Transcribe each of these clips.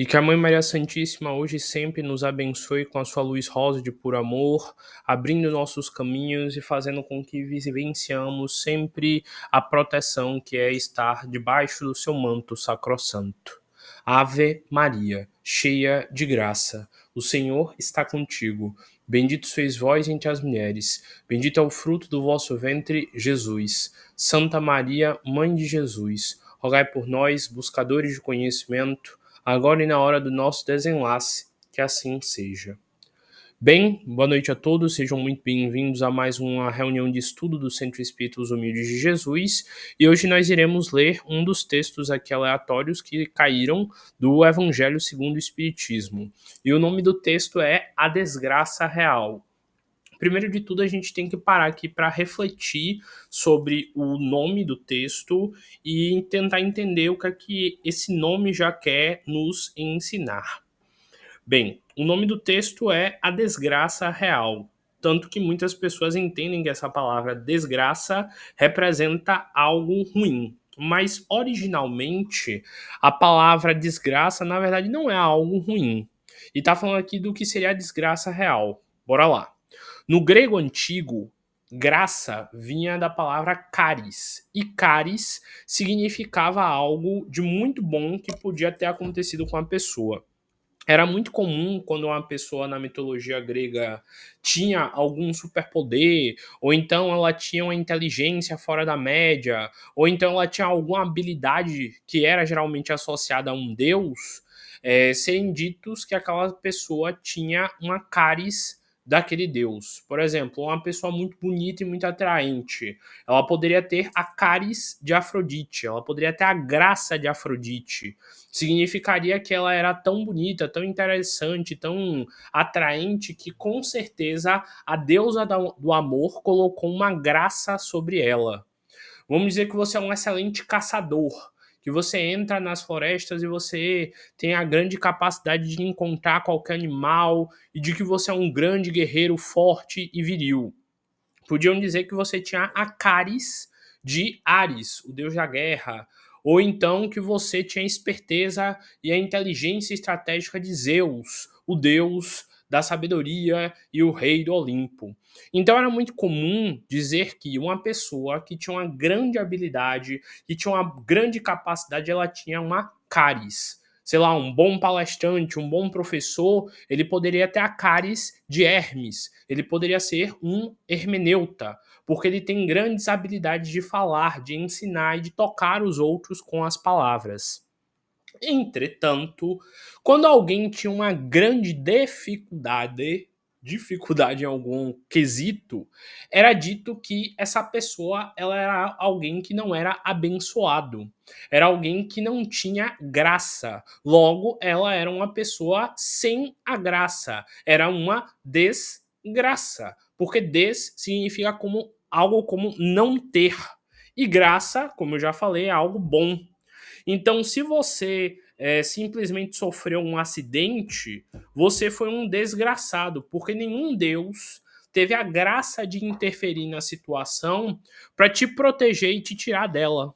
E que a Mãe Maria Santíssima hoje e sempre nos abençoe com a sua luz rosa de puro amor, abrindo nossos caminhos e fazendo com que vivenciamos sempre a proteção que é estar debaixo do seu manto sacrossanto. Ave Maria, cheia de graça, o Senhor está contigo. Bendito sois vós entre as mulheres, bendito é o fruto do vosso ventre, Jesus. Santa Maria, Mãe de Jesus, rogai por nós, buscadores de conhecimento, agora e na hora do nosso desenlace, que assim seja. Bem, boa noite a todos, sejam muito bem-vindos a mais uma reunião de estudo do Centro Espírita Os Humildes de Jesus, e hoje nós iremos ler um dos textos aqui aleatórios que caíram do Evangelho segundo o Espiritismo. E o nome do texto é A Desgraça Real. Primeiro de tudo, a gente tem que parar aqui para refletir sobre o nome do texto e tentar entender o que é que esse nome já quer nos ensinar. Bem, o nome do texto é A Desgraça Real, tanto que muitas pessoas entendem que essa palavra desgraça representa algo ruim. Mas originalmente a palavra desgraça na verdade não é algo ruim. E tá falando aqui do que seria a desgraça real. Bora lá. No grego antigo, graça vinha da palavra caris, e caris significava algo de muito bom que podia ter acontecido com a pessoa. Era muito comum quando uma pessoa na mitologia grega tinha algum superpoder, ou então ela tinha uma inteligência fora da média, ou então ela tinha alguma habilidade que era geralmente associada a um deus, serem ditos que aquela pessoa tinha uma caris daquele deus. Por exemplo, uma pessoa muito bonita e muito atraente, ela poderia ter a caris de Afrodite, ela poderia ter a graça de Afrodite. Significaria que ela era tão bonita, tão interessante, tão atraente, que com certeza a deusa do amor colocou uma graça sobre ela. Vamos dizer que você é um excelente caçador, que você entra nas florestas e você tem a grande capacidade de encontrar qualquer animal e de que você é um grande guerreiro forte e viril. Podiam dizer que você tinha a caris de Ares, o deus da guerra, ou então que você tinha a esperteza e a inteligência estratégica de Zeus, o deus da sabedoria e o rei do Olimpo. Então era muito comum dizer que uma pessoa que tinha uma grande habilidade, que tinha uma grande capacidade, ela tinha uma caris. Sei lá, um bom palestrante, um bom professor, ele poderia ter a caris de Hermes, ele poderia ser um hermeneuta, porque ele tem grandes habilidades de falar, de ensinar e de tocar os outros com as palavras. Entretanto, quando alguém tinha uma grande dificuldade em algum quesito, era dito que essa pessoa ela era alguém que não era abençoado, era alguém que não tinha graça. Logo, ela era uma pessoa sem a graça, era uma desgraça, porque des significa como algo como não ter. E graça, como eu já falei, é algo bom. Então, se você simplesmente sofreu um acidente, você foi um desgraçado, porque nenhum Deus teve a graça de interferir na situação para te proteger e te tirar dela.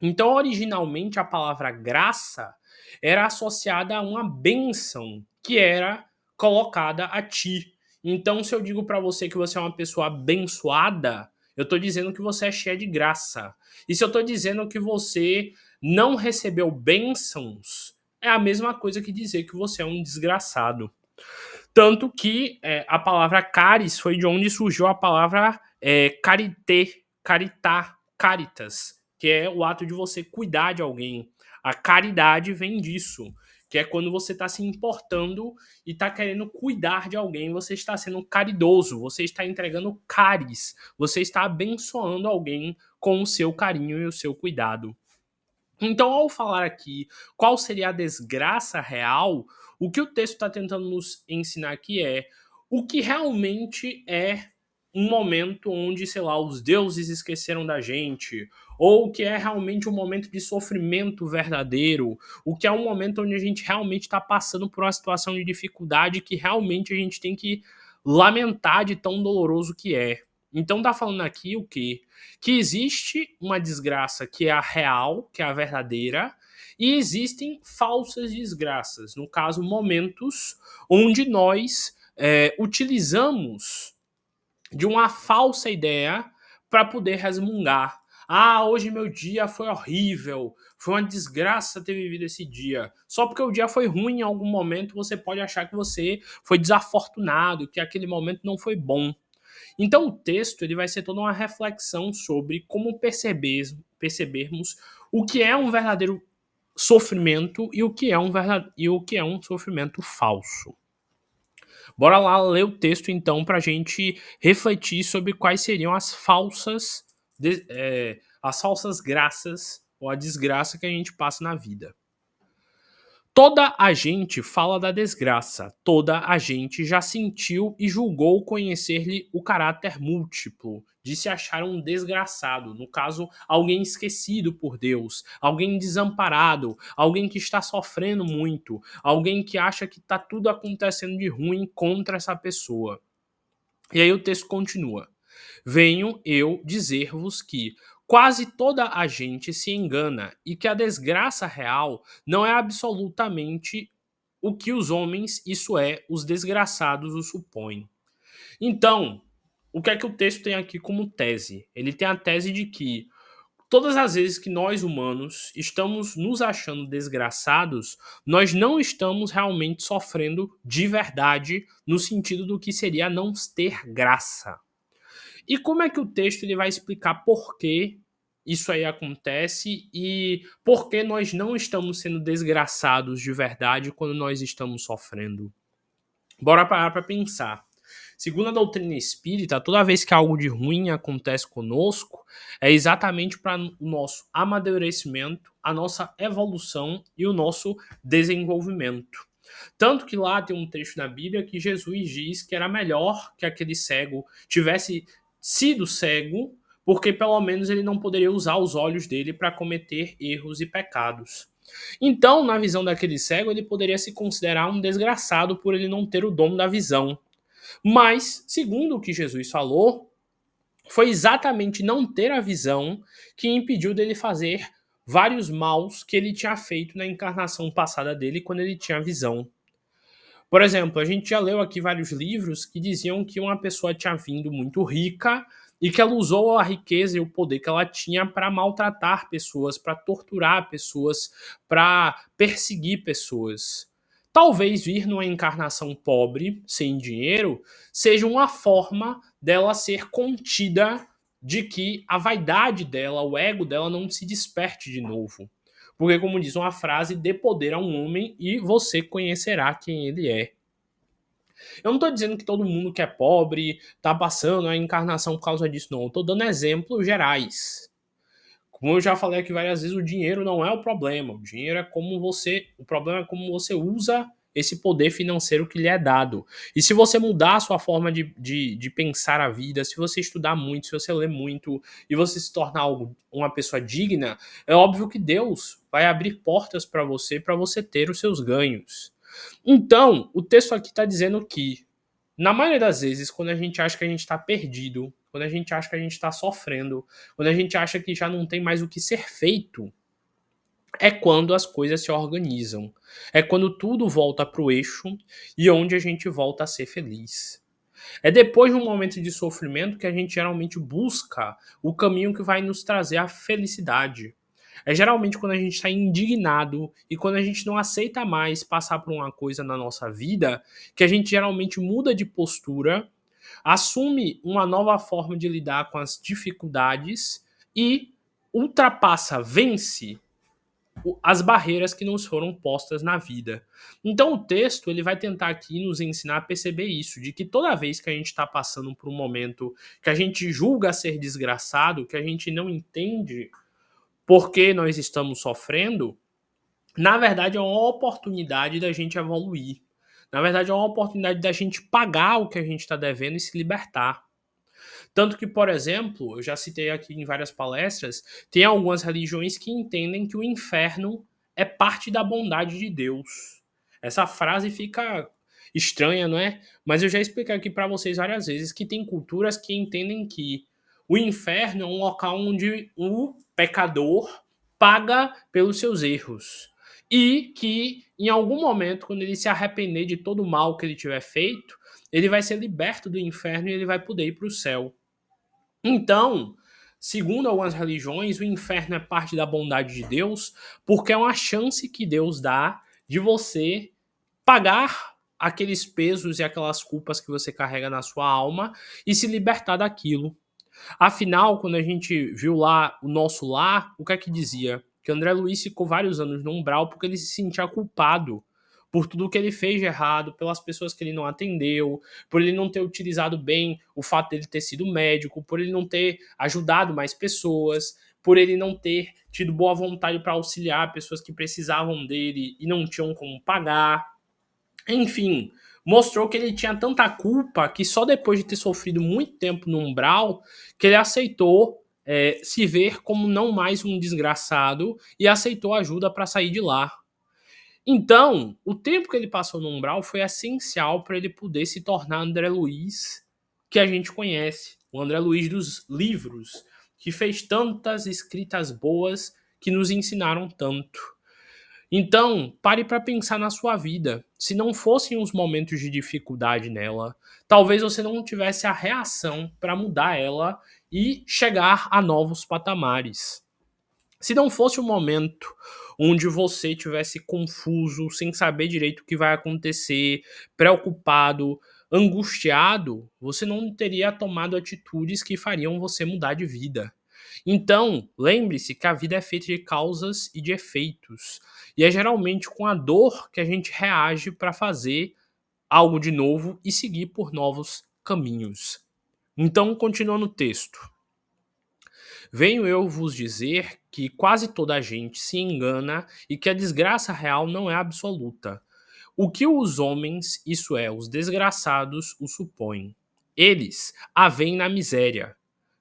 Então, originalmente, a palavra graça era associada a uma bênção que era colocada a ti. Então, se eu digo para você que você é uma pessoa abençoada, eu estou dizendo que você é cheia de graça. E se eu estou dizendo que você não recebeu bênçãos, é a mesma coisa que dizer que você é um desgraçado. Tanto que a palavra caris foi de onde surgiu a palavra carité, caritar, caritas, que é o ato de você cuidar de alguém. A caridade vem disso, que é quando você está se importando e está querendo cuidar de alguém, você está sendo caridoso, você está entregando caris, você está abençoando alguém com o seu carinho e o seu cuidado. Então, ao falar aqui qual seria a desgraça real, o que o texto está tentando nos ensinar aqui é o que realmente é um momento onde, sei lá, os deuses esqueceram da gente, ou o que é realmente um momento de sofrimento verdadeiro, o que é um momento onde a gente realmente está passando por uma situação de dificuldade que realmente a gente tem que lamentar de tão doloroso que é. Então tá falando aqui o quê? Que existe uma desgraça que é a real, que é a verdadeira, E existem falsas desgraças, no caso, momentos onde nós utilizamos de uma falsa ideia para poder resmungar. Ah, hoje meu dia foi horrível, foi uma desgraça ter vivido esse dia. Só porque o dia foi ruim em algum momento, você pode achar que você foi desafortunado, que aquele momento não foi bom. Então o texto ele vai ser toda uma reflexão sobre como percebermos o que é um verdadeiro sofrimento e o que é um sofrimento falso. Bora lá ler o texto então para a gente refletir sobre quais seriam as falsas graças ou a desgraça que a gente passa na vida. Toda a gente fala da desgraça, toda a gente já sentiu e julgou conhecer-lhe o caráter múltiplo, de se achar um desgraçado, no caso, alguém esquecido por Deus, alguém desamparado, alguém que está sofrendo muito, alguém que acha que está tudo acontecendo de ruim contra essa pessoa. E aí o texto continua. Venho eu dizer-vos que quase toda a gente se engana e que a desgraça real não é absolutamente o que os homens, isso é, os desgraçados, o supõem. Então, o que é que o texto tem aqui como tese? Ele tem a tese de que todas as vezes que nós humanos estamos nos achando desgraçados, nós não estamos realmente sofrendo de verdade no sentido do que seria não ter graça. E como é que o texto ele vai explicar por que isso aí acontece e por que nós não estamos sendo desgraçados de verdade quando nós estamos sofrendo? Bora parar para pensar. Segundo a doutrina espírita, toda vez que algo de ruim acontece conosco, é exatamente para o nosso amadurecimento, a nossa evolução e o nosso desenvolvimento. Tanto que lá tem um trecho na Bíblia que Jesus diz que era melhor que aquele cego tivesse sido cego, porque pelo menos ele não poderia usar os olhos dele para cometer erros e pecados. Então, na visão daquele cego, ele poderia se considerar um desgraçado por ele não ter o dom da visão. Mas, segundo o que Jesus falou, foi exatamente não ter a visão que impediu dele fazer vários maus que ele tinha feito na encarnação passada dele quando ele tinha visão. Por exemplo, a gente já leu aqui vários livros que diziam que uma pessoa tinha vindo muito rica e que ela usou a riqueza e o poder que ela tinha para maltratar pessoas, para torturar pessoas, para perseguir pessoas. Talvez vir numa encarnação pobre, sem dinheiro, seja uma forma dela ser contida, de que a vaidade dela, o ego dela não se desperte de novo. Porque, como diz uma frase, dê poder a um homem e você conhecerá quem ele é. Eu não estou dizendo que todo mundo que é pobre está passando a encarnação por causa disso, não. Eu estou dando exemplos gerais. Como eu já falei aqui várias vezes, o dinheiro não é o problema. O dinheiro é como você. O problema é como você usa esse poder financeiro que lhe é dado. E se você mudar a sua forma de pensar a vida, se você estudar muito, se você ler muito e você se tornar uma pessoa digna, é óbvio que Deus vai abrir portas para você ter os seus ganhos. Então, o texto aqui está dizendo que, na maioria das vezes, quando a gente acha que a gente está perdido, quando a gente acha que a gente está sofrendo, quando a gente acha que já não tem mais o que ser feito, é quando as coisas se organizam. É quando tudo volta para o eixo e onde a gente volta a ser feliz. É depois de um momento de sofrimento que a gente geralmente busca o caminho que vai nos trazer a felicidade. É geralmente quando a gente está indignado e quando a gente não aceita mais passar por uma coisa na nossa vida, que a gente geralmente muda de postura, assume uma nova forma de lidar com as dificuldades e ultrapassa, vence as barreiras que nos foram postas na vida. Então o texto ele vai tentar aqui nos ensinar a perceber isso, de que toda vez que a gente está passando por um momento que a gente julga ser desgraçado, que a gente não entende por que nós estamos sofrendo, na verdade é uma oportunidade da gente evoluir. Na verdade é uma oportunidade da gente pagar o que a gente está devendo e se libertar. Tanto que, por exemplo, eu já citei aqui em várias palestras, tem algumas religiões que entendem que o inferno é parte da bondade de Deus. Essa frase fica estranha, não é? Mas eu já expliquei aqui para vocês várias vezes que tem culturas que entendem que o inferno é um local onde o pecador paga pelos seus erros. E que, em algum momento, quando ele se arrepender de todo o mal que ele tiver feito, ele vai ser liberto do inferno e ele vai poder ir para o céu. Então, segundo algumas religiões, o inferno é parte da bondade de Deus, porque é uma chance que Deus dá de você pagar aqueles pesos e aquelas culpas que você carrega na sua alma e se libertar daquilo. Afinal, quando a gente viu lá o Nosso Lar, o que é que dizia? Que André Luiz ficou vários anos no umbral porque ele se sentia culpado por tudo que ele fez de errado, pelas pessoas que ele não atendeu, por ele não ter utilizado bem o fato dele ter sido médico, por ele não ter ajudado mais pessoas, por ele não ter tido boa vontade para auxiliar pessoas que precisavam dele e não tinham como pagar. Enfim, mostrou que ele tinha tanta culpa que só depois de ter sofrido muito tempo no umbral que ele aceitou se ver como não mais um desgraçado e aceitou ajuda para sair de lá. Então, o tempo que ele passou no umbral foi essencial para ele poder se tornar André Luiz que a gente conhece, o André Luiz dos livros, que fez tantas escritas boas que nos ensinaram tanto. Então, pare para pensar na sua vida. Se não fossem os momentos de dificuldade nela, talvez você não tivesse a reação para mudar ela e chegar a novos patamares. Se não fosse o momento onde você tivesse confuso, sem saber direito o que vai acontecer, preocupado, angustiado, você não teria tomado atitudes que fariam você mudar de vida. Então, lembre-se que a vida é feita de causas e de efeitos. E é geralmente com a dor que a gente reage para fazer algo de novo e seguir por novos caminhos. Então, continuando o texto. Venho eu vos dizer que quase toda a gente se engana e que a desgraça real não é absoluta. O que os homens, isso é, os desgraçados, o supõem. Eles a veem na miséria.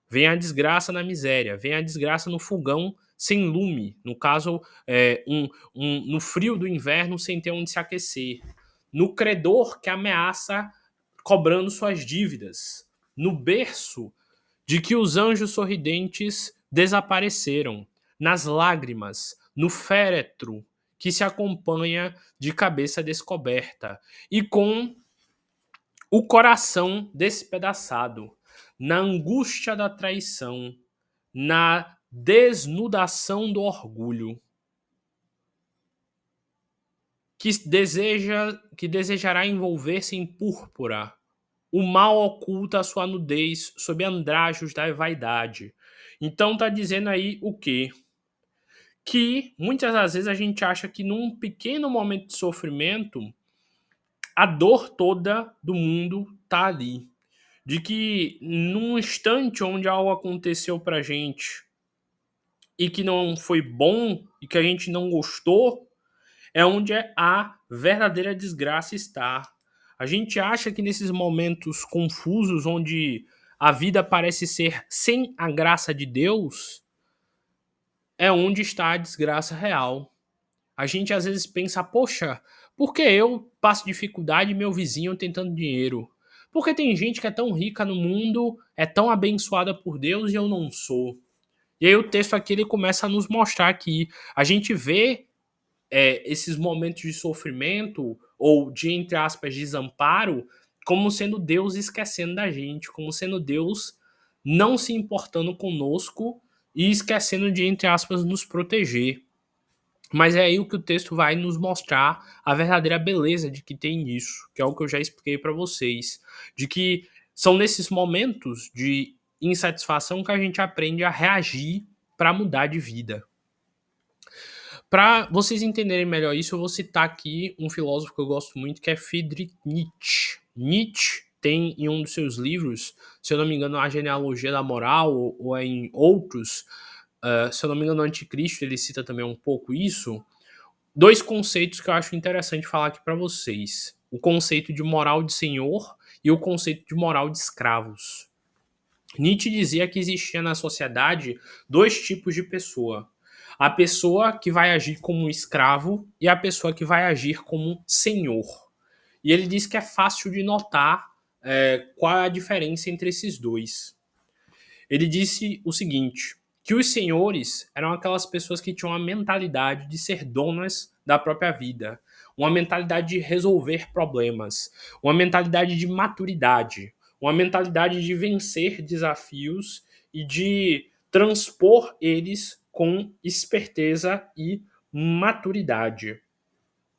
Vem a desgraça na miséria, vem a desgraça no fogão sem lume, no caso, no frio do inverno sem ter onde se aquecer, no credor que ameaça cobrando suas dívidas, no berço de que os anjos sorridentes desapareceram, nas lágrimas, no féretro que se acompanha de cabeça descoberta e com o coração despedaçado, na angústia da traição, na desnudação do orgulho, que desejará envolver-se em púrpura. O mal oculta a sua nudez sob andrajos da vaidade. Então tá dizendo aí o quê? Que muitas das vezes a gente acha que num pequeno momento de sofrimento, a dor toda do mundo tá ali. De que num instante onde algo aconteceu pra gente e que não foi bom e que a gente não gostou, é onde a verdadeira desgraça está. A gente acha que nesses momentos confusos onde a vida parece ser sem a graça de Deus, é onde está a desgraça real. A gente às vezes pensa, poxa, por que eu passo dificuldade e meu vizinho tentando dinheiro? Porque tem gente que é tão rica no mundo, é tão abençoada por Deus e eu não sou. E aí o texto aqui ele começa a nos mostrar que a gente vê esses momentos de sofrimento ou de, entre aspas, desamparo, como sendo Deus esquecendo da gente, como sendo Deus não se importando conosco e esquecendo de, entre aspas, nos proteger. Mas é aí o que o texto vai nos mostrar a verdadeira beleza de que tem nisso, que é o que eu já expliquei para vocês, de que são nesses momentos de insatisfação que a gente aprende a reagir para mudar de vida. Para vocês entenderem melhor isso, eu vou citar aqui um filósofo que eu gosto muito, que é Friedrich Nietzsche. Nietzsche tem em um dos seus livros, se eu não me engano, A Genealogia da Moral, ou em outros, se eu não me engano, no Anticristo, ele cita também um pouco isso, dois conceitos que eu acho interessante falar aqui para vocês. O conceito de moral de senhor e o conceito de moral de escravos. Nietzsche dizia que existia na sociedade dois tipos de pessoa. A pessoa que vai agir como escravo e a pessoa que vai agir como senhor. E ele diz que é fácil de notar qual é a diferença entre esses dois. Ele disse o seguinte, que os senhores eram aquelas pessoas que tinham a mentalidade de ser donas da própria vida, uma mentalidade de resolver problemas, uma mentalidade de maturidade, uma mentalidade de vencer desafios e de transpor eles com esperteza e maturidade.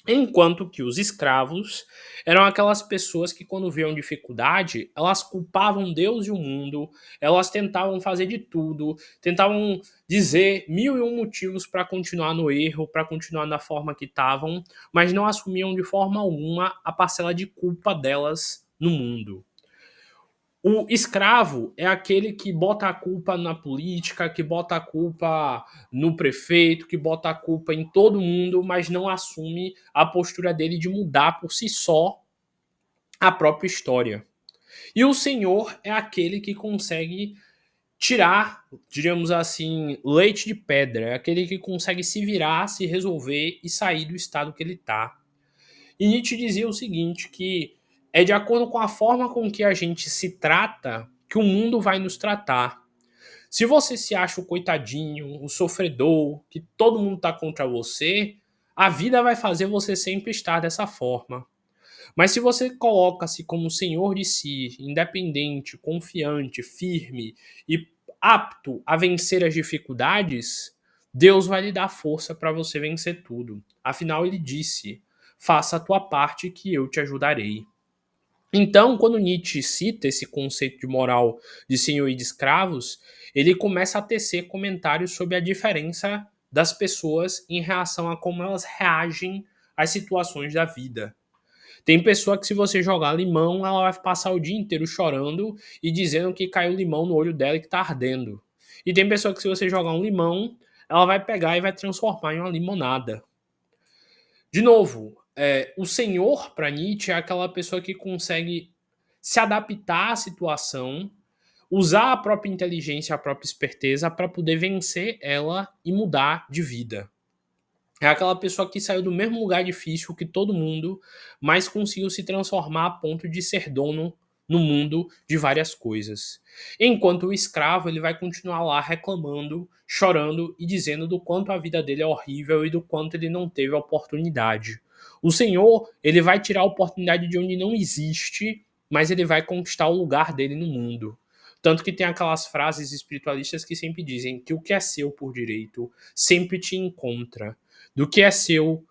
Enquanto que os escravos eram aquelas pessoas que, quando viam dificuldade, elas culpavam Deus e o mundo, elas tentavam fazer de tudo, tentavam dizer mil e um motivos para continuar no erro, para continuar da forma que estavam, mas não assumiam de forma alguma a parcela de culpa delas no mundo. O escravo é aquele que bota a culpa na política, que bota a culpa no prefeito, que bota a culpa em todo mundo, mas não assume a postura dele de mudar por si só a própria história. E o senhor é aquele que consegue tirar, diríamos assim, leite de pedra, é aquele que consegue se virar, se resolver e sair do estado que ele está. E Nietzsche dizia o seguinte, que é de acordo com a forma com que a gente se trata que o mundo vai nos tratar. Se você se acha o coitadinho, o sofredor, que todo mundo está contra você, a vida vai fazer você sempre estar dessa forma. Mas se você coloca-se como senhor de si, independente, confiante, firme e apto a vencer as dificuldades, Deus vai lhe dar força para você vencer tudo. Afinal, ele disse: faça a tua parte que eu te ajudarei. Então, quando Nietzsche cita esse conceito de moral de senhor e de escravos, ele começa a tecer comentários sobre a diferença das pessoas em relação a como elas reagem às situações da vida. Tem pessoa que, se você jogar limão, ela vai passar o dia inteiro chorando e dizendo que caiu limão no olho dela e que tá ardendo. E tem pessoa que, se você jogar um limão, ela vai pegar e vai transformar em uma limonada. De novo, o senhor, para Nietzsche, é aquela pessoa que consegue se adaptar à situação, usar a própria inteligência, a própria esperteza para poder vencer ela e mudar de vida. É aquela pessoa que saiu do mesmo lugar difícil que todo mundo, mas conseguiu se transformar a ponto de ser dono no mundo de várias coisas. Enquanto o escravo, ele vai continuar lá reclamando, chorando e dizendo do quanto a vida dele é horrível e do quanto ele não teve a oportunidade. O Senhor, ele vai tirar a oportunidade de onde não existe, mas ele vai conquistar o lugar dele no mundo. Tanto que tem aquelas frases espiritualistas que sempre dizem que o que é seu por direito sempre te encontra. Do que é seu,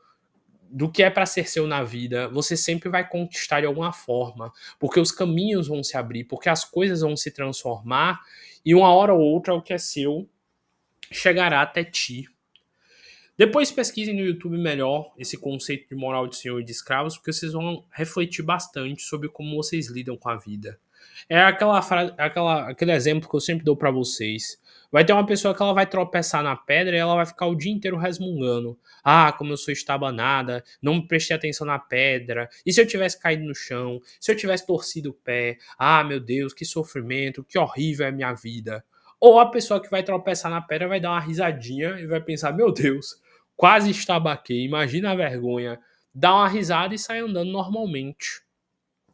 do que é para ser seu na vida, você sempre vai conquistar de alguma forma, porque os caminhos vão se abrir, porque as coisas vão se transformar e uma hora ou outra o que é seu chegará até ti. Depois pesquisem no YouTube melhor esse conceito de moral de senhor e de escravos, porque vocês vão refletir bastante sobre como vocês lidam com a vida. É aquele exemplo que eu sempre dou para vocês. Vai ter uma pessoa que ela vai tropeçar na pedra e ela vai ficar o dia inteiro resmungando. Ah, como eu sou estabanada, não prestei atenção na pedra. E se eu tivesse caído no chão? Se eu tivesse torcido o pé? Ah, meu Deus, que sofrimento, que horrível é a minha vida. Ou a pessoa que vai tropeçar na pedra vai dar uma risadinha e vai pensar, meu Deus, quase estabaquei, imagina a vergonha. Dá uma risada e sai andando normalmente.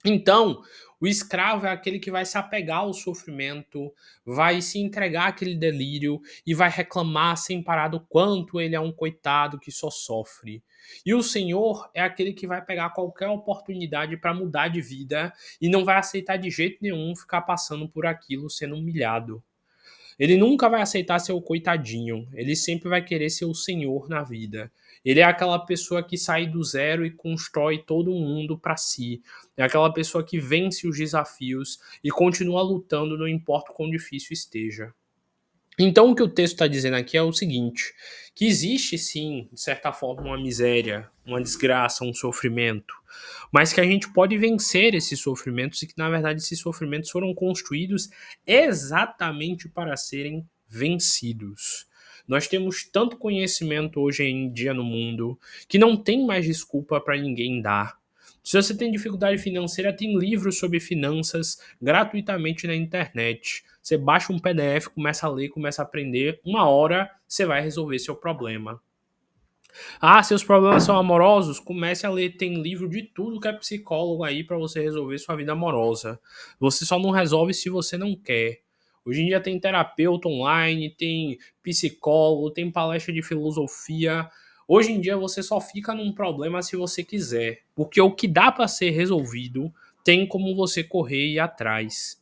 Então, o escravo é aquele que vai se apegar ao sofrimento, vai se entregar àquele delírio e vai reclamar sem parar do quanto ele é um coitado que só sofre. E o Senhor é aquele que vai pegar qualquer oportunidade para mudar de vida e não vai aceitar de jeito nenhum ficar passando por aquilo sendo humilhado. Ele nunca vai aceitar ser o coitadinho, ele sempre vai querer ser o senhor na vida. Ele é aquela pessoa que sai do zero e constrói todo um mundo para si. É aquela pessoa que vence os desafios e continua lutando, não importa o quão difícil esteja. Então, o que o texto está dizendo aqui é o seguinte: que existe sim, de certa forma, uma miséria, uma desgraça, um sofrimento, mas que a gente pode vencer esses sofrimentos e que, na verdade, esses sofrimentos foram construídos exatamente para serem vencidos. Nós temos tanto conhecimento hoje em dia no mundo que não tem mais desculpa para ninguém dar. Se você tem dificuldade financeira, tem livros sobre finanças gratuitamente na internet. Você baixa um PDF, começa a ler, começa a aprender. Uma hora você vai resolver seu problema. Ah, seus problemas são amorosos? Comece a ler. Tem livro de tudo que é psicólogo aí para você resolver sua vida amorosa. Você só não resolve se você não quer. Hoje em dia tem terapeuta online, tem psicólogo, tem palestra de filosofia. Hoje em dia você só fica num problema se você quiser, porque o que dá para ser resolvido tem como você correr e ir atrás.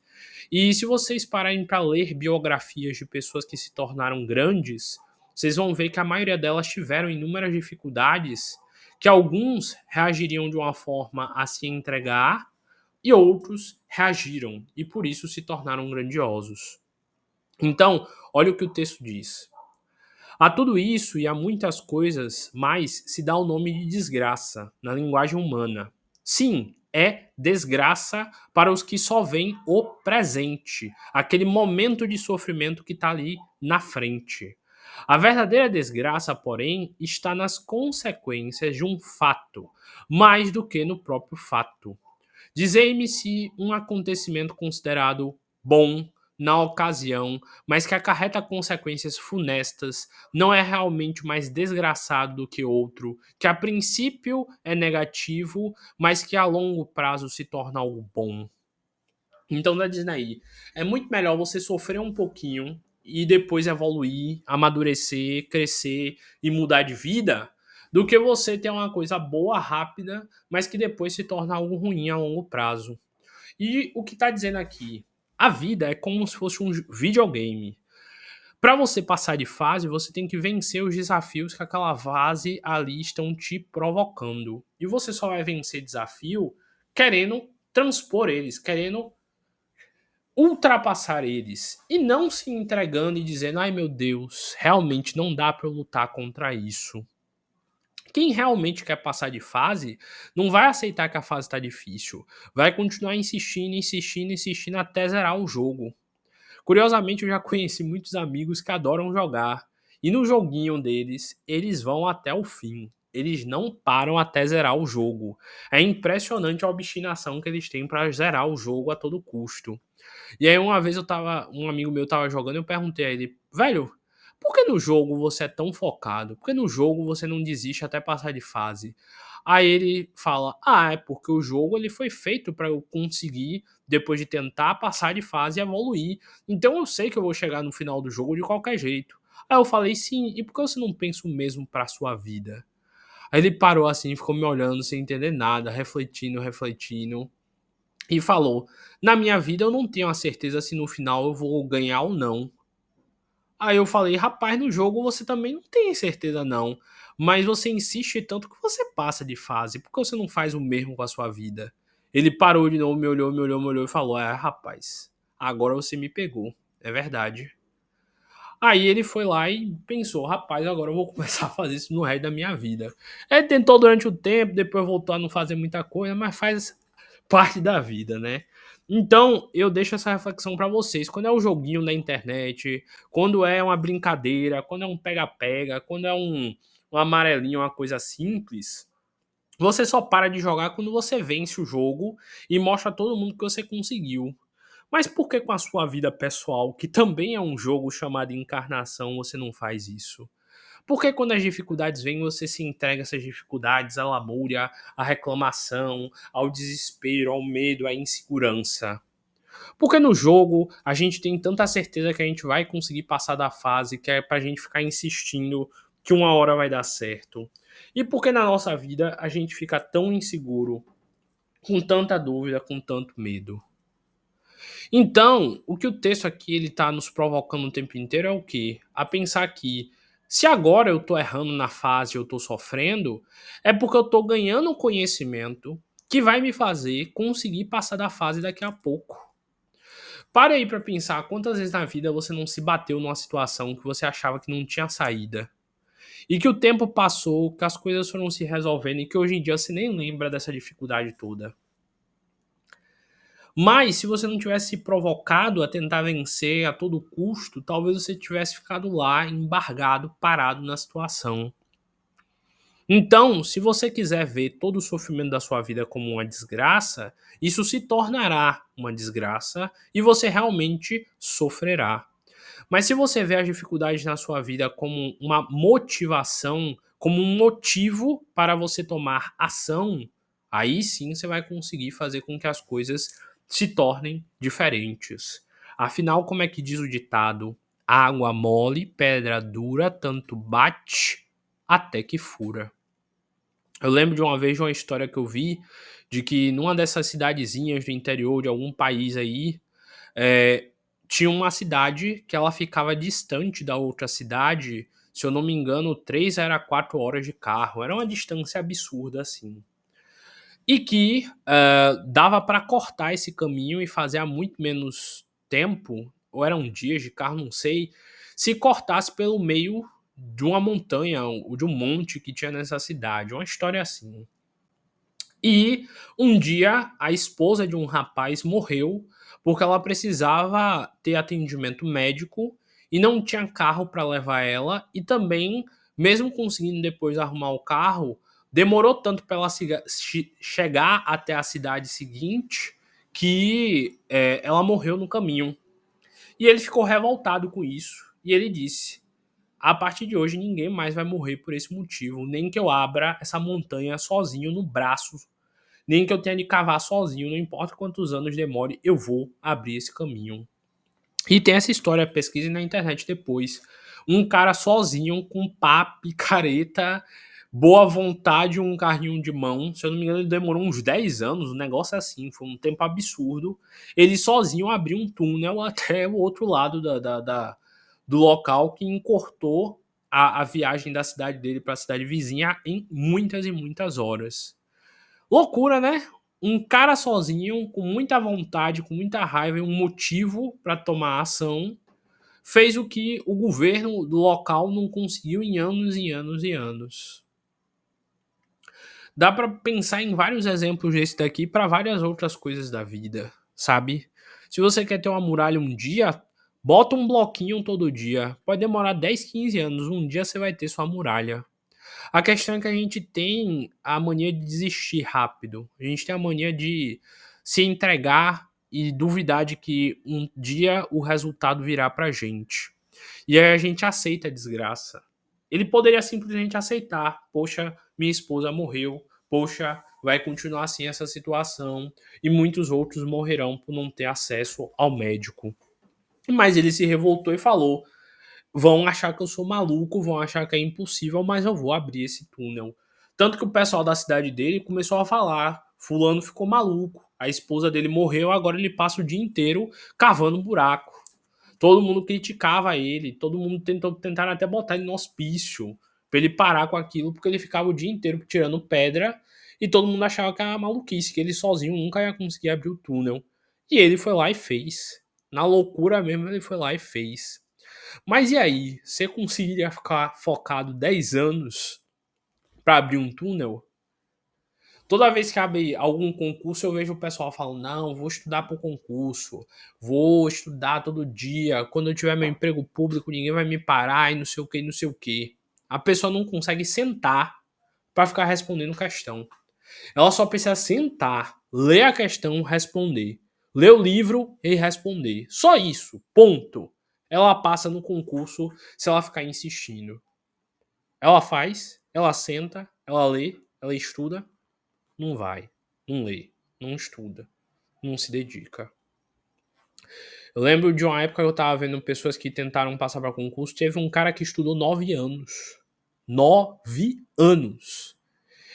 E se vocês pararem para ler biografias de pessoas que se tornaram grandes, vocês vão ver que a maioria delas tiveram inúmeras dificuldades, que alguns reagiriam de uma forma a se entregar e outros reagiram e por isso se tornaram grandiosos. Então, olha o que o texto diz. A tudo isso e a muitas coisas mais se dá o nome de desgraça na linguagem humana. Sim, é desgraça para os que só veem o presente, aquele momento de sofrimento que está ali na frente. A verdadeira desgraça, porém, está nas consequências de um fato, mais do que no próprio fato. Dizei-me se um acontecimento considerado bom na ocasião, mas que acarreta consequências funestas, não é realmente mais desgraçado do que outro, que a princípio é negativo, mas que a longo prazo se torna algo bom. Então tá dizendo aí, é muito melhor você sofrer um pouquinho e depois evoluir, amadurecer, crescer e mudar de vida, do que você ter uma coisa boa, rápida, mas que depois se torna algo ruim a longo prazo. E o que tá dizendo aqui? A vida é como se fosse um videogame. Para você passar de fase, você tem que vencer os desafios que aquela fase ali estão te provocando. E você só vai vencer desafio querendo transpor eles, querendo ultrapassar eles e não se entregando e dizendo: ai meu Deus, realmente não dá para eu lutar contra isso. Quem realmente quer passar de fase não vai aceitar que a fase está difícil, vai continuar insistindo, insistindo, insistindo até zerar o jogo. Curiosamente, eu já conheci muitos amigos que adoram jogar e no joguinho deles, eles vão até o fim. Eles não param até zerar o jogo. É impressionante a obstinação que eles têm para zerar o jogo a todo custo. E aí uma vez um amigo meu tava jogando e eu perguntei a ele, velho, por que no jogo você é tão focado? Por que no jogo você não desiste até passar de fase? Aí ele fala, é porque o jogo ele foi feito para eu conseguir, depois de tentar passar de fase e evoluir. Então eu sei que eu vou chegar no final do jogo de qualquer jeito. Aí eu falei, sim, e por que você não pensa o mesmo pra sua vida? Aí ele parou assim, ficou me olhando sem entender nada, refletindo, refletindo e falou: na minha vida eu não tenho a certeza se no final eu vou ganhar ou não. Aí eu falei: rapaz, no jogo você também não tem certeza não, mas você insiste tanto que você passa de fase, por que você não faz o mesmo com a sua vida? Ele parou de novo, me olhou, me olhou, me olhou e falou: rapaz, agora você me pegou, é verdade. Aí ele foi lá e pensou, rapaz, agora eu vou começar a fazer isso no resto da minha vida. Ele tentou durante o tempo, depois voltou a não fazer muita coisa, mas faz parte da vida, né? Então, eu deixo essa reflexão pra vocês. Quando é um joguinho na internet, quando é uma brincadeira, quando é um pega-pega, quando é um amarelinho, uma coisa simples, você só para de jogar quando você vence o jogo e mostra a todo mundo que você conseguiu. Mas por que com a sua vida pessoal, que também é um jogo chamado encarnação, você não faz isso? Por que quando as dificuldades vêm, você se entrega a essas dificuldades, à lamúria, à reclamação, ao desespero, ao medo, à insegurança? Porque no jogo a gente tem tanta certeza que a gente vai conseguir passar da fase, que é pra gente ficar insistindo que uma hora vai dar certo. E por que na nossa vida a gente fica tão inseguro, com tanta dúvida, com tanto medo? Então, o que o texto aqui ele tá nos provocando o tempo inteiro é o quê? A pensar que se agora eu tô errando na fase, eu tô sofrendo, é porque eu tô ganhando um conhecimento que vai me fazer conseguir passar da fase daqui a pouco. Pare aí pra pensar quantas vezes na vida você não se bateu numa situação que você achava que não tinha saída. E que o tempo passou, que as coisas foram se resolvendo e que hoje em dia você nem lembra dessa dificuldade toda. Mas se você não tivesse se provocado a tentar vencer a todo custo, talvez você tivesse ficado lá embargado, parado na situação. Então, se você quiser ver todo o sofrimento da sua vida como uma desgraça, isso se tornará uma desgraça e você realmente sofrerá. Mas se você vê as dificuldades na sua vida como uma motivação, como um motivo para você tomar ação, aí sim você vai conseguir fazer com que as coisas se tornem diferentes. Afinal, como é que diz o ditado? Água mole, pedra dura, tanto bate até que fura. Eu lembro de uma vez de uma história que eu vi de que numa dessas cidadezinhas do interior de algum país aí, é, tinha uma cidade que ela ficava distante da outra cidade, se eu não me engano, 3 a 4 horas de carro. Era uma distância absurda, assim. E que dava para cortar esse caminho e fazer há muito menos tempo, ou eram dias de carro, não sei, se cortasse pelo meio de uma montanha ou de um monte que tinha nessa cidade. Uma história assim. E um dia a esposa de um rapaz morreu porque ela precisava ter atendimento médico e não tinha carro para levar ela, e também, mesmo conseguindo depois arrumar o carro, demorou tanto para ela chegar até a cidade seguinte que ela morreu no caminho. E ele ficou revoltado com isso e ele disse: a partir de hoje ninguém mais vai morrer por esse motivo, nem que eu abra essa montanha sozinho no braço, nem que eu tenha de cavar sozinho, não importa quantos anos demore, eu vou abrir esse caminho. E tem essa história, pesquise na internet depois. Um cara sozinho, com pá, picareta, boa vontade, um carrinho de mão. Se eu não me engano, ele demorou uns 10 anos, um negócio assim, foi um tempo absurdo. Ele sozinho abriu um túnel até o outro lado do local, que encurtou a viagem da cidade dele para a cidade vizinha em muitas e muitas horas. Loucura, né? Um cara sozinho, com muita vontade, com muita raiva e um motivo para tomar ação, fez o que o governo do local não conseguiu em anos e anos e anos. Dá para pensar em vários exemplos desse daqui para várias outras coisas da vida, sabe? Se você quer ter uma muralha um dia, bota um bloquinho todo dia. Pode demorar 10, 15 anos, um dia você vai ter sua muralha. A questão é que a gente tem a mania de desistir rápido. A gente tem a mania de se entregar e duvidar de que um dia o resultado virá pra gente. E aí a gente aceita a desgraça. Ele poderia simplesmente aceitar: poxa, minha esposa morreu, poxa, vai continuar assim essa situação, e muitos outros morrerão por não ter acesso ao médico. Mas ele se revoltou e falou: vão achar que eu sou maluco, vão achar que é impossível, mas eu vou abrir esse túnel. Tanto que o pessoal da cidade dele começou a falar: fulano ficou maluco, a esposa dele morreu, agora ele passa o dia inteiro cavando um buraco. Todo mundo criticava ele, todo mundo tentaram até botar ele no hospício pra ele parar com aquilo, porque ele ficava o dia inteiro tirando pedra e todo mundo achava que era maluquice, que ele sozinho nunca ia conseguir abrir o túnel. E ele foi lá e fez. Na loucura mesmo, ele foi lá e fez. Mas e aí? Você conseguiria ficar focado 10 anos para abrir um túnel? Toda vez que abre algum concurso, eu vejo o pessoal falando: não, vou estudar para o concurso, vou estudar todo dia. Quando eu tiver meu emprego público, ninguém vai me parar e não sei o que, não sei o que. A pessoa não consegue sentar para ficar respondendo questão. Ela só precisa sentar, ler a questão, responder. Ler o livro e responder. Só isso, ponto. Ela passa no concurso se ela ficar insistindo. Ela faz, ela senta, ela lê, ela estuda, não vai, não lê, não estuda, não se dedica. Eu lembro de uma época que eu tava vendo pessoas que tentaram passar para concurso, teve um cara que estudou 9 anos. 9 anos.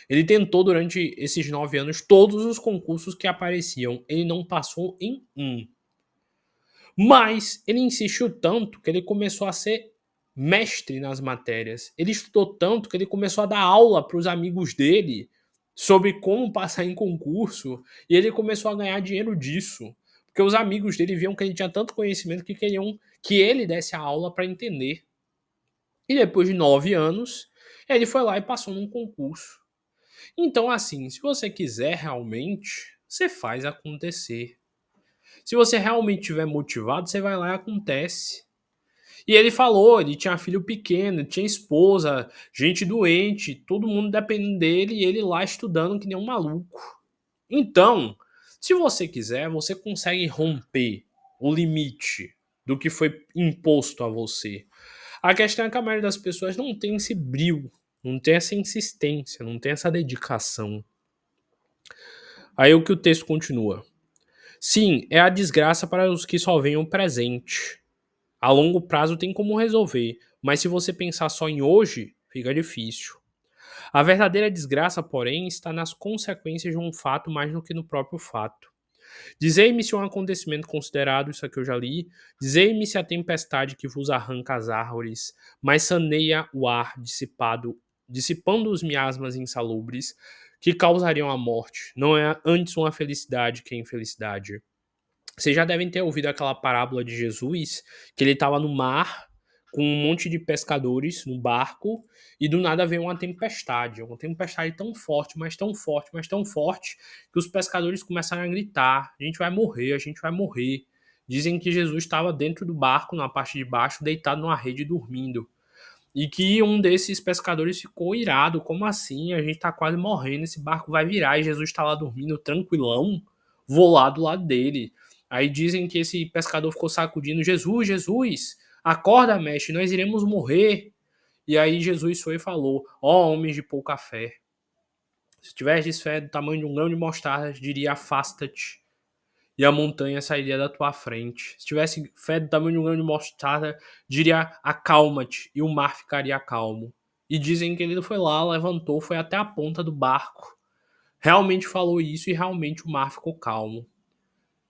Ele tentou durante esses 9 anos todos os concursos que apareciam. Ele não passou em um. Mas ele insistiu tanto que ele começou a ser mestre nas matérias. Ele estudou tanto que ele começou a dar aula para os amigos dele sobre como passar em concurso. E ele começou a ganhar dinheiro disso. Porque os amigos dele viam que ele tinha tanto conhecimento que queriam que ele desse a aula para entender. E depois de 9 anos, ele foi lá e passou num concurso. Então, assim, se você quiser realmente, você faz acontecer. Se você realmente estiver motivado, você vai lá e acontece. E ele falou, ele tinha filho pequeno, tinha esposa, gente doente, todo mundo dependendo dele e ele lá estudando que nem um maluco. Então, se você quiser, você consegue romper o limite do que foi imposto a você. A questão é que a maioria das pessoas não tem esse brio, não tem essa insistência, não tem essa dedicação. Aí o que o texto continua. Sim, é a desgraça para os que só veem o presente. A longo prazo tem como resolver, mas se você pensar só em hoje, fica difícil. A verdadeira desgraça, porém, está nas consequências de um fato mais do que no próprio fato. Dizei-me se um acontecimento considerado, isso aqui eu já li, dizei-me se a tempestade que vos arranca as árvores, mas saneia o ar dissipado, dissipando os miasmas insalubres, que causariam a morte, não é antes uma felicidade que a infelicidade. Vocês já devem ter ouvido aquela parábola de Jesus, que ele estava no mar com um monte de pescadores no barco e do nada veio uma tempestade tão forte, mas tão forte, mas tão forte, que os pescadores começaram a gritar: a gente vai morrer, a gente vai morrer. Dizem que Jesus estava dentro do barco, na parte de baixo, deitado numa rede dormindo. E que um desses pescadores ficou irado: como assim? A gente tá quase morrendo, esse barco vai virar e Jesus tá lá dormindo tranquilão. Vou lá do lado dele. Aí dizem que esse pescador ficou sacudindo: Jesus, Jesus, acorda, mestre, nós iremos morrer. E aí Jesus foi e falou: ó, homens de pouca fé, se tivesses fé do tamanho de um grão de mostarda, diria: afasta-te, e a montanha sairia da tua frente. Se tivesse fé do tamanho de um grão de mostarda, diria: acalma-te, e o mar ficaria calmo. E dizem que ele foi lá, levantou, foi até a ponta do barco, realmente falou isso e realmente o mar ficou calmo.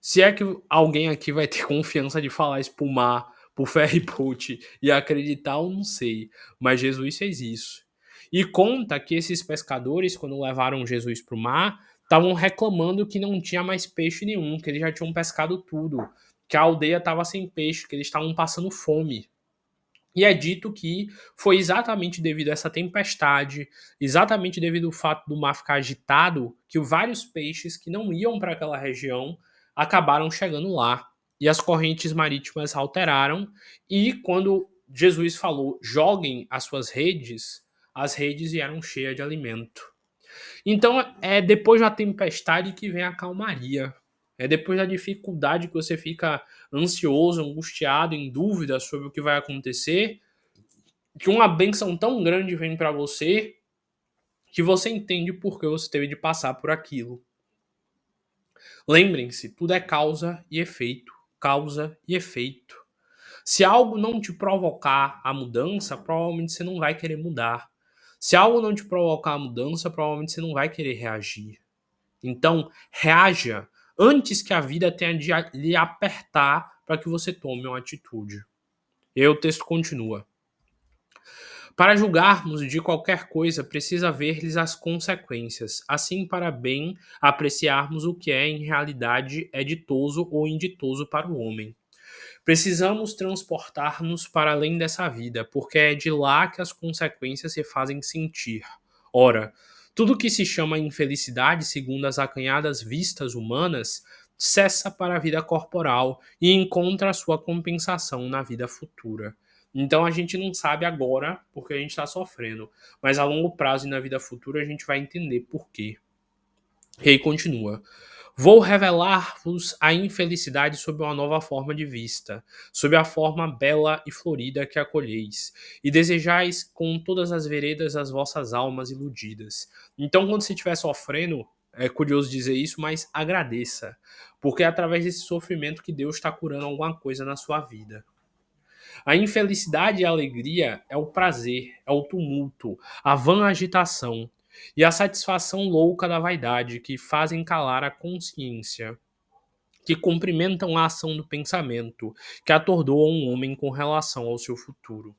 Se é que alguém aqui vai ter confiança de falar isso pro mar, pro ferryboat e acreditar, eu não sei. Mas Jesus fez isso. E conta que esses pescadores, quando levaram Jesus pro mar, estavam reclamando que não tinha mais peixe nenhum, que eles já tinham pescado tudo, que a aldeia estava sem peixe, que eles estavam passando fome. E é dito que foi exatamente devido a essa tempestade, exatamente devido ao fato do mar ficar agitado, que vários peixes que não iam para aquela região acabaram chegando lá. E as correntes marítimas alteraram. E quando Jesus falou: joguem as suas redes, as redes vieram cheias de alimento. Então é depois da tempestade que vem a calmaria. É depois da dificuldade que você fica ansioso, angustiado, em dúvida sobre o que vai acontecer, que uma benção tão grande vem para você que você entende por que você teve de passar por aquilo. Lembrem-se, tudo é causa e efeito, causa e efeito. Se algo não te provocar a mudança, provavelmente você não vai querer mudar. Se algo não te provocar a mudança, provavelmente você não vai querer reagir. Então, reaja antes que a vida tenha de lhe apertar para que você tome uma atitude. E aí o texto continua. Para julgarmos de qualquer coisa, precisa ver-lhes as consequências, assim para bem apreciarmos o que é em realidade é ditoso ou inditoso para o homem. Precisamos transportar-nos para além dessa vida, porque é de lá que as consequências se fazem sentir. Ora, tudo que se chama infelicidade, segundo as acanhadas vistas humanas, cessa para a vida corporal e encontra a sua compensação na vida futura. Então a gente não sabe agora porque a gente está sofrendo, mas a longo prazo e na vida futura a gente vai entender por quê. Rei continua. Vou revelar-vos a infelicidade sob uma nova forma de vista, sob a forma bela e florida que acolheis, e desejais com todas as veredas as vossas almas iludidas. Então, quando você estiver sofrendo, é curioso dizer isso, mas agradeça, porque é através desse sofrimento que Deus está curando alguma coisa na sua vida. A infelicidade e a alegria é o prazer, é o tumulto, a vã agitação e a satisfação louca da vaidade que fazem calar a consciência, que cumprimentam a ação do pensamento, que atordoam um homem com relação ao seu futuro.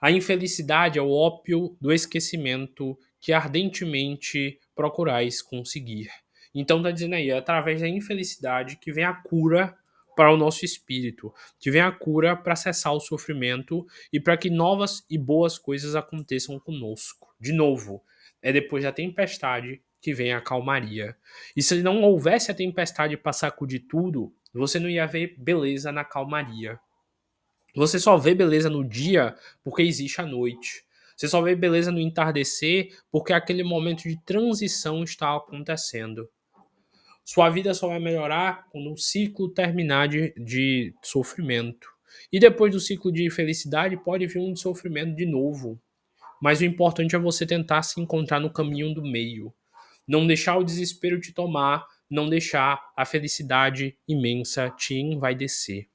A infelicidade é o ópio do esquecimento que ardentemente procurais conseguir. Então está dizendo aí, é através da infelicidade que vem a cura para o nosso espírito, que vem a cura para cessar o sofrimento e para que novas e boas coisas aconteçam conosco. De novo, é depois da tempestade que vem a calmaria. E se não houvesse a tempestade para sacudir tudo, você não ia ver beleza na calmaria. Você só vê beleza no dia porque existe a noite. Você só vê beleza no entardecer porque aquele momento de transição está acontecendo. Sua vida só vai melhorar quando o ciclo terminar de sofrimento. E depois do ciclo de felicidade pode vir um de sofrimento de novo. Mas o importante é você tentar se encontrar no caminho do meio. Não deixar o desespero te tomar, não deixar a felicidade imensa te envaidecer.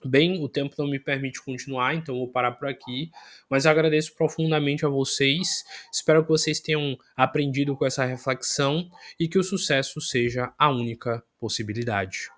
Bem, o tempo não me permite continuar, então eu vou parar por aqui, mas eu agradeço profundamente a vocês. Espero que vocês tenham aprendido com essa reflexão e que o sucesso seja a única possibilidade.